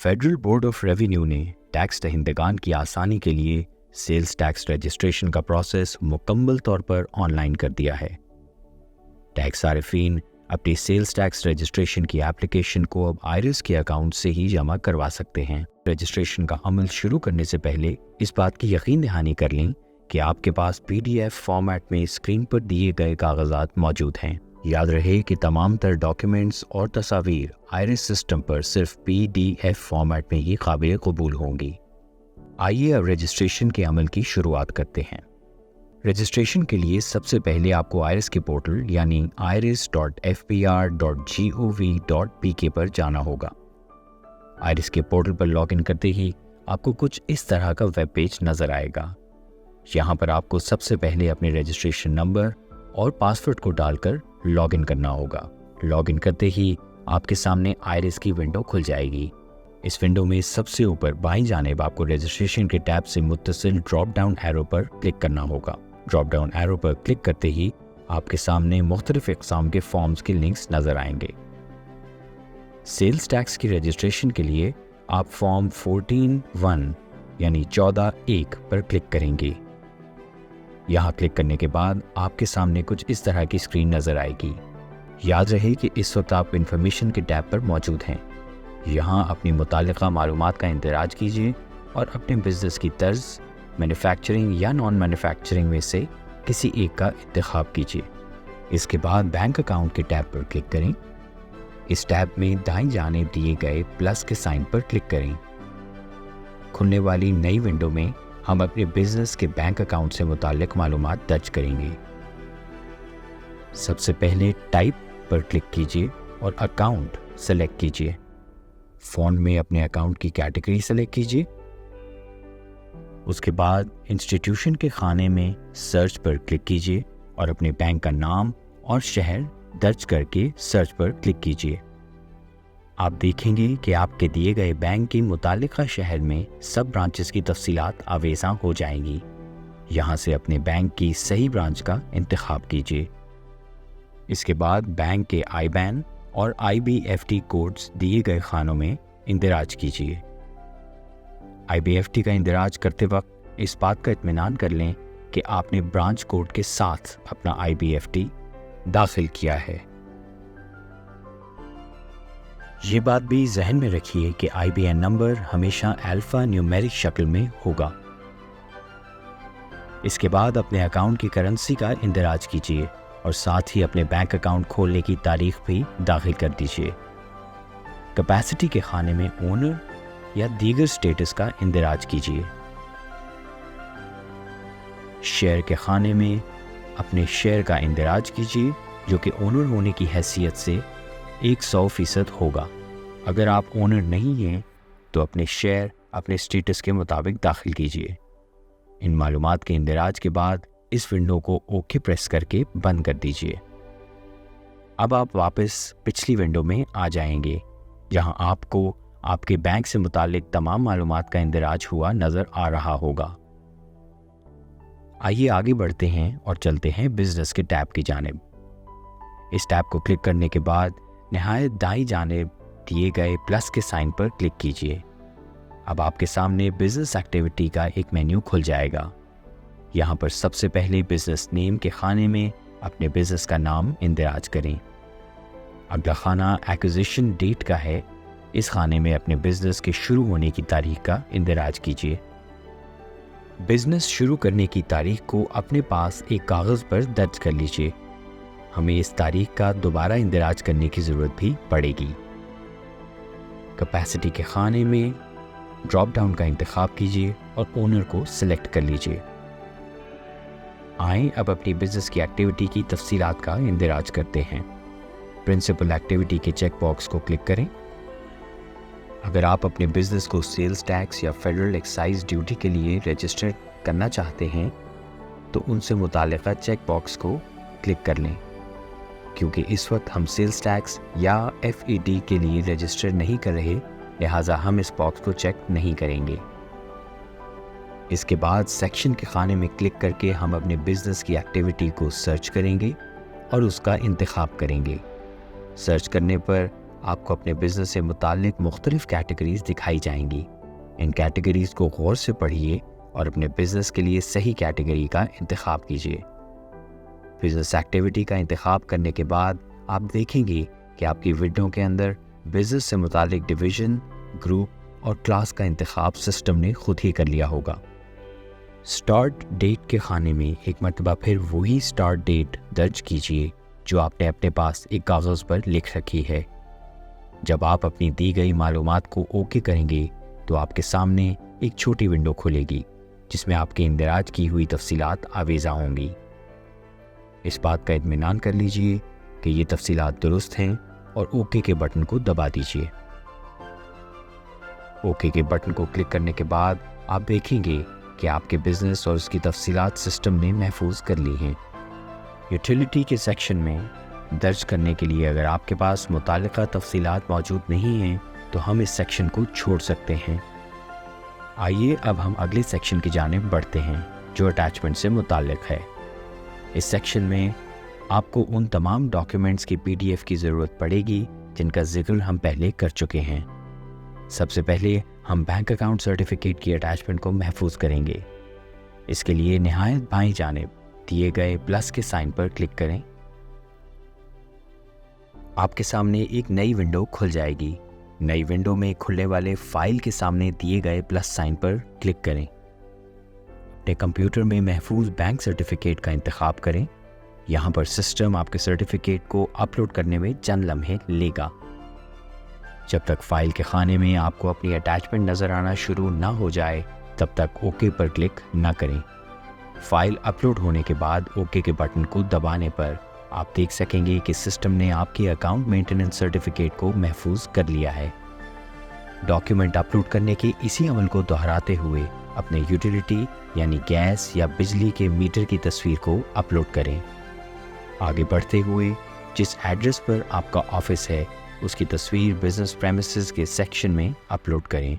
Federal board of revenue ने tax दहिंदगान की आसानी के लिए सेल्स टैक्स रजिस्ट्रेशन का प्रोसेस मुकम्मल तौर पर ऑनलाइन कर दिया है। टैक्स सारिफीन अपनी सेल्स टैक्स रजिस्ट्रेशन की एप्लीकेशन को अब आयरिस के अकाउंट से ही जमा करवा सकते हैं। रजिस्ट्रेशन का अमल शुरू करने से पहले इस बात की यकीन दहानी कर लें कि आपके पास PDF फॉर्मेट में स्क्रीन पर दिए गए कागजात मौजूद हैं। याद रहे कि तमाम तर डॉक्यूमेंट्स और तस्वीर आयरिस सिस्टम पर सिर्फ PDF फॉर्मेट में ही काबिल कबूल होंगी। आइए अब रजिस्ट्रेशन के अमल की शुरुआत करते हैं। रजिस्ट्रेशन के लिए सबसे पहले आपको आयरिस के पोर्टल यानी iris.fbr.gov.pk पर जाना होगा। आयरिस के पोर्टल पर लॉगिन करते ही आपको कुछ इस तरह का वेब पेज नज़र आएगा। यहाँ पर आपको सबसे पहले अपने रजिस्ट्रेशन नंबर और पासवर्ड को डालकर लॉगिन करना होगा। लॉगिन करते ही आपके सामने आयरिस की विंडो खुल जाएगी। इस विंडो में सबसे ऊपर बाईं जानिब आपको रजिस्ट्रेशन के टैब से मुत्तसिल ड्रॉप डाउन एरो पर क्लिक करना होगा। ड्रॉप डाउन एरो पर क्लिक करते ही आपके सामने मुख्तलिफ इक़साम के फॉर्म्स के लिंक्स नज़र आएंगे। सेल्स टैक्स की रजिस्ट्रेशन के लिए आप फॉर्म 14(1) यानी 14(1) पर क्लिक करेंगे। यहाँ क्लिक करने के बाद आपके सामने कुछ इस तरह की स्क्रीन नज़र आएगी। याद रहे कि इस वक्त आप इन्फॉर्मेशन के टैब पर मौजूद हैं। यहाँ अपनी मुतालिका मालूमात का इंदराज कीजिए और अपने बिजनेस की तर्ज मैन्युफैक्चरिंग या नॉन मैन्युफैक्चरिंग में से किसी एक का इंतखाब कीजिए। इसके बाद बैंक अकाउंट के टैब पर क्लिक करें। इस टैब में दाईं जानिब दिए गए प्लस के साइन पर क्लिक करें। खुलने वाली नई विंडो में हम अपने बिजनेस के बैंक अकाउंट से मुताल्लिक मालूमात दर्ज करेंगे। सबसे पहले टाइप पर क्लिक कीजिए और अकाउंट सेलेक्ट कीजिए। फ़ॉन्ट में अपने अकाउंट की कैटेगरी सेलेक्ट कीजिए। उसके बाद इंस्टीट्यूशन के खाने में सर्च पर क्लिक कीजिए और अपने बैंक का नाम और शहर दर्ज करके सर्च पर क्लिक कीजिए। आप देखेंगे कि आपके दिए गए बैंक के मुतालिका शहर में सब ब्रांचेस की तफसीलात आवेज़ा हो जाएंगी। यहाँ से अपने बैंक की सही ब्रांच का इंतखाब कीजिए। इसके बाद बैंक के IBAN और IBFT कोड्स दिए गए खानों में इंदराज कीजिए। IBFT का इंदराज करते वक्त इस बात का इत्मीनान कर लें कि आपने ब्रांच कोड के साथ अपना IBFT दाखिल किया है। ये बात भी जहन में रखिए कि IBAN नंबर हमेशा अल्फ़ा न्यूमेरिक शक्ल में होगा। इसके बाद अपने अकाउंट की करेंसी का इंदराज कीजिए और साथ ही अपने बैंक अकाउंट खोलने की तारीख भी दाखिल कर दीजिए। कैपेसिटी के खाने में ओनर या दीगर स्टेटस का इंदराज कीजिए। शेयर के खाने में अपने शेयर का इंदराज कीजिए जो कि ओनर होने की हैसियत से 100% होगा। अगर आप ओनर नहीं हैं तो अपने शेयर अपने स्टेटस के मुताबिक दाखिल कीजिए। इन मालूमात के इंदराज के बाद इस विंडो को ओके प्रेस करके बंद कर दीजिए। अब आप वापस पिछली विंडो में आ जाएंगे जहां आपको आपके बैंक से मुतालिक तमाम मालूमात का इंदराज हुआ नज़र आ रहा होगा। आइए आगे बढ़ते हैं और चलते हैं बिजनेस के टैब की जानिब। इस टैब को क्लिक करने के बाद नहायत दाईं जानिब दिए गए प्लस के साइन पर क्लिक कीजिए। अब आपके सामने बिजनेस एक्टिविटी का एक मेन्यू खुल जाएगा। यहाँ पर सबसे पहले बिजनेस नेम के खाने में अपने बिजनेस का नाम इंदराज करें। अगला खाना एक्विजिशन डेट का है। इस खाने में अपने बिजनेस के शुरू होने की तारीख का इंदराज कीजिए। बिजनेस शुरू करने की तारीख को अपने पास एक कागज़ पर दर्ज कर लीजिए। हमें इस तारीख का दोबारा इंदराज करने की ज़रूरत भी पड़ेगी। कैपेसिटी के खाने में ड्रॉप डाउन का इंतखाब कीजिए और ओनर को सिलेक्ट कर लीजिए। आएँ अब अपनी बिजनेस की एक्टिविटी की तफसीलात का इंदराज करते हैं। प्रिंसिपल एक्टिविटी के चेक बॉक्स को क्लिक करें। अगर आप अपने बिजनेस को सेल्स टैक्स या फेडरल एक्साइज ड्यूटी के लिए रजिस्टर करना चाहते हैं तो उनसे मुतालिका चेक बॉक्स को क्लिक कर लें। क्योंकि इस वक्त हम सेल्स टैक्स या FED के लिए रजिस्टर नहीं कर रहे, लिहाजा हम इस बॉक्स को चेक नहीं करेंगे। इसके बाद सेक्शन के खाने में क्लिक करके हम अपने बिजनेस की एक्टिविटी को सर्च करेंगे और उसका इंतखाब करेंगे। सर्च करने पर آپ کو اپنے بزنس سے متعلق مختلف کیٹیگریز دکھائی جائیں گی۔ ان کیٹیگریز کو غور سے پڑھیے اور اپنے بزنس کے لیے صحیح کیٹیگری کا انتخاب کیجیے۔ بزنس ایکٹیویٹی کا انتخاب کرنے کے بعد آپ دیکھیں گے کہ آپ کی ونڈو کے اندر بزنس سے متعلق ڈویژن، گروپ اور کلاس کا انتخاب سسٹم نے خود ہی کر لیا ہوگا۔ سٹارٹ ڈیٹ کے خانے میں ایک مرتبہ پھر وہی سٹارٹ ڈیٹ درج کیجیے جو آپ نے اپنے پاس ایک کاغذ پر لکھ رکھی ہے۔ جب آپ اپنی دی گئی معلومات کو اوکے کریں گے تو آپ کے سامنے ایک چھوٹی ونڈو کھلے گی جس میں آپ کے اندراج کی ہوئی تفصیلات آویزاں ہوں گی۔ اس بات کا اطمینان کر لیجئے کہ یہ تفصیلات درست ہیں اور اوکے کے بٹن کو دبا دیجئے۔ اوکے کے بٹن کو کلک کرنے کے بعد آپ دیکھیں گے کہ آپ کے بزنس اور اس کی تفصیلات سسٹم نے محفوظ کر لی ہیں۔ یوٹیلیٹی کے سیکشن میں درج کرنے کے لیے اگر آپ کے پاس متعلقہ تفصیلات موجود نہیں ہیں تو ہم اس سیکشن کو چھوڑ سکتے ہیں۔ آئیے اب ہم اگلے سیکشن کی جانب بڑھتے ہیں جو اٹیچمنٹ سے متعلق ہے۔ اس سیکشن میں آپ کو ان تمام ڈاکیومنٹس کی PDF کی ضرورت پڑے گی جن کا ذکر ہم پہلے کر چکے ہیں۔ سب سے پہلے ہم بینک اکاؤنٹ سرٹیفکیٹ کی اٹیچمنٹ کو محفوظ کریں گے۔ اس کے لیے نہایت بائیں جانب دیے گئے پلس کے سائن پر کلک کریں۔ آپ کے سامنے ایک نئی ونڈو کھل جائے گی۔ نئی ونڈو میں کھلنے والے فائل کے سامنے دیے گئے پلس سائن پر کلک کریں۔ اپنے کمپیوٹر میں محفوظ بینک سرٹیفکیٹ کا انتخاب کریں۔ یہاں پر سسٹم آپ کے سرٹیفکیٹ کو اپلوڈ کرنے میں چند لمحے لے گا۔ جب تک فائل کے خانے میں آپ کو اپنی اٹیچمنٹ نظر آنا شروع نہ ہو جائے تب تک اوکے پر کلک نہ کریں۔ فائل اپلوڈ ہونے کے بعد اوکے کے بٹن کو دبانے پر آپ دیکھ سکیں گے کہ سسٹم نے آپ کے اکاؤنٹ مینٹیننس سرٹیفکیٹ کو محفوظ کر لیا ہے۔ ڈاکیومنٹ اپلوڈ کرنے کے اسی عمل کو دہراتے ہوئے اپنے یوٹیلیٹی یعنی گیس یا بجلی کے میٹر کی تصویر کو اپلوڈ کریں۔ آگے بڑھتے ہوئے جس ایڈریس پر آپ کا آفس ہے اس کی تصویر بزنس پریمیسز کے سیکشن میں اپلوڈ کریں۔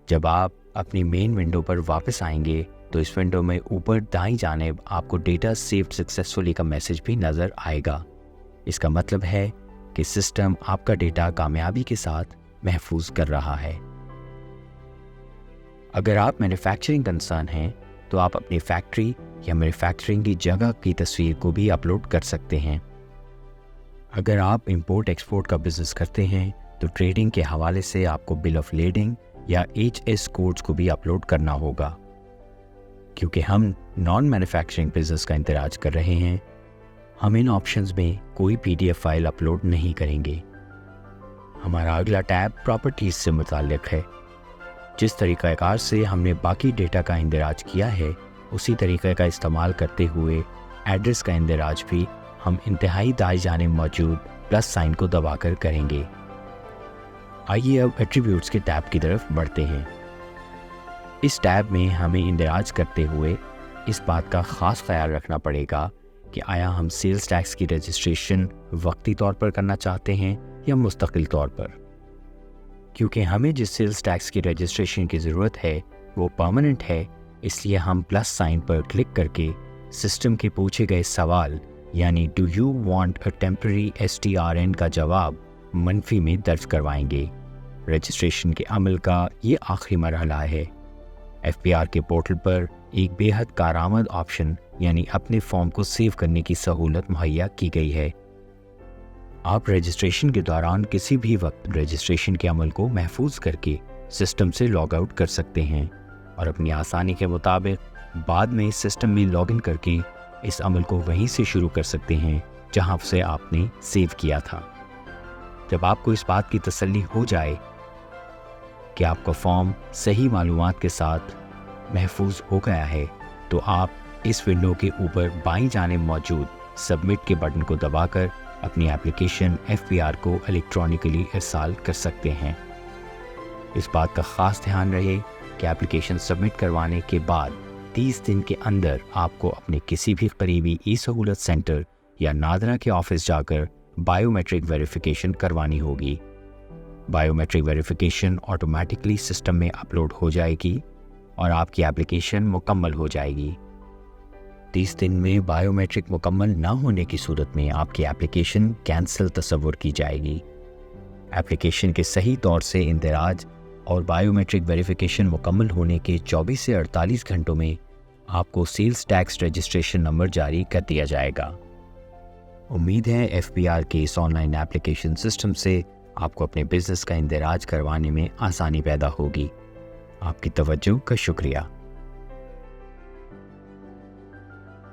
جب آپ اپنی مین ونڈو پر واپس آئیں گے تو اس ونڈو میں اوپر دائیں جانب آپ کو ڈیٹا سیوڈ سکسیسفلی کا میسج بھی نظر آئے گا۔ اس کا مطلب ہے کہ سسٹم آپ کا ڈیٹا کامیابی کے ساتھ محفوظ کر رہا ہے۔ اگر آپ مینوفیکچرنگ کنسرن ہیں تو آپ اپنی فیکٹری یا مینوفیکچرنگ کی جگہ کی تصویر کو بھی اپلوڈ کر سکتے ہیں۔ اگر آپ امپورٹ ایکسپورٹ کا بزنس کرتے ہیں تو ٹریڈنگ کے حوالے سے آپ کو بل آف لیڈنگ یا HS کوڈز کو بھی اپلوڈ کرنا ہوگا۔ کیونکہ ہم نان مینوفیکچرنگ بزنس کا اندراج کر رہے ہیں، ہم ان آپشنز میں کوئی PDF فائل اپلوڈ نہیں کریں گے۔ ہمارا اگلا ٹیب پراپرٹیز سے متعلق ہے۔ جس طریقہ کار سے ہم نے باقی ڈیٹا کا اندراج کیا ہے اسی طریقے کا استعمال کرتے ہوئے ایڈریس کا اندراج بھی ہم انتہائی دائیں جانب موجود پلس سائن کو دبا کر کریں گے۔ آئیے اب ایٹریبیوٹس کے ٹیب کی طرف بڑھتے ہیں۔ اس ٹیب میں ہمیں اندراج کرتے ہوئے اس بات کا خاص خیال رکھنا پڑے گا کہ آیا ہم سیلز ٹیکس کی رجسٹریشن وقتی طور پر کرنا چاہتے ہیں یا مستقل طور پر، کیونکہ ہمیں جس سیلز ٹیکس کی رجسٹریشن کی ضرورت ہے وہ پرماننٹ ہے، اس لیے ہم پلس سائن پر کلک کر کے سسٹم کے پوچھے گئے سوال یعنی do you want a temporary STRN کا جواب منفی میں درج کروائیں گے۔ رجسٹریشن کے عمل کا یہ آخری مرحلہ ہے۔ FPR کے پورٹل پر ایک بے حد کارآمد آپشن یعنی اپنے فارم کو سیو کرنے کی سہولت مہیا کی گئی ہے۔ آپ رجسٹریشن کے دوران کسی بھی وقت رجسٹریشن کے عمل کو محفوظ کر کے سسٹم سے لاگ آؤٹ کر سکتے ہیں اور اپنی آسانی کے مطابق بعد میں سسٹم میں لاگ ان کر کے اس عمل کو وہیں سے شروع کر سکتے ہیں جہاں سے آپ نے سیو کیا تھا۔ جب آپ کو اس بات کی تسلی ہو جائے کہ آپ کا فارم صحیح معلومات کے ساتھ محفوظ ہو گیا ہے تو آپ اس ونڈو کے اوپر بائیں جانب موجود سبمٹ کے بٹن کو دبا کر اپنی ایپلیکیشن FPR کو الیکٹرانکلی ارسال کر سکتے ہیں۔ اس بات کا خاص دھیان رہے کہ ایپلیکیشن سبمٹ کروانے کے بعد 30 دن کے اندر آپ کو اپنے کسی بھی قریبی سہولت سینٹر یا نادرا کے آفس جا کر بائیو میٹرک ویریفیکیشن کروانی ہوگی۔ Biometric verification automatically system میں اپلوڈ ہو جائے گی اور آپ کی ایپلیکیشن مکمل ہو جائے گی۔ 30 دن میں بائیو میٹرک مکمل نہ ہونے کی صورت میں آپ کی ایپلیکیشن کینسل تصور کی جائے گی एप्लीकेशन के सही तौर से इंदराज और बायोमेट्रिक वेरिफिकेशन मुकम्मल होने के 24 से 48 घंटों में आपको सेल्स टैक्स रजिस्ट्रेशन नंबर जारी कर दिया जाएगा। उम्मीद है FBR के इस ऑनलाइन एप्लीकेशन सिस्टम से आपको अपने बिजनेस का इंदराज करवाने में आसानी पैदा होगी। आपकी तवज्जो का शुक्रिया।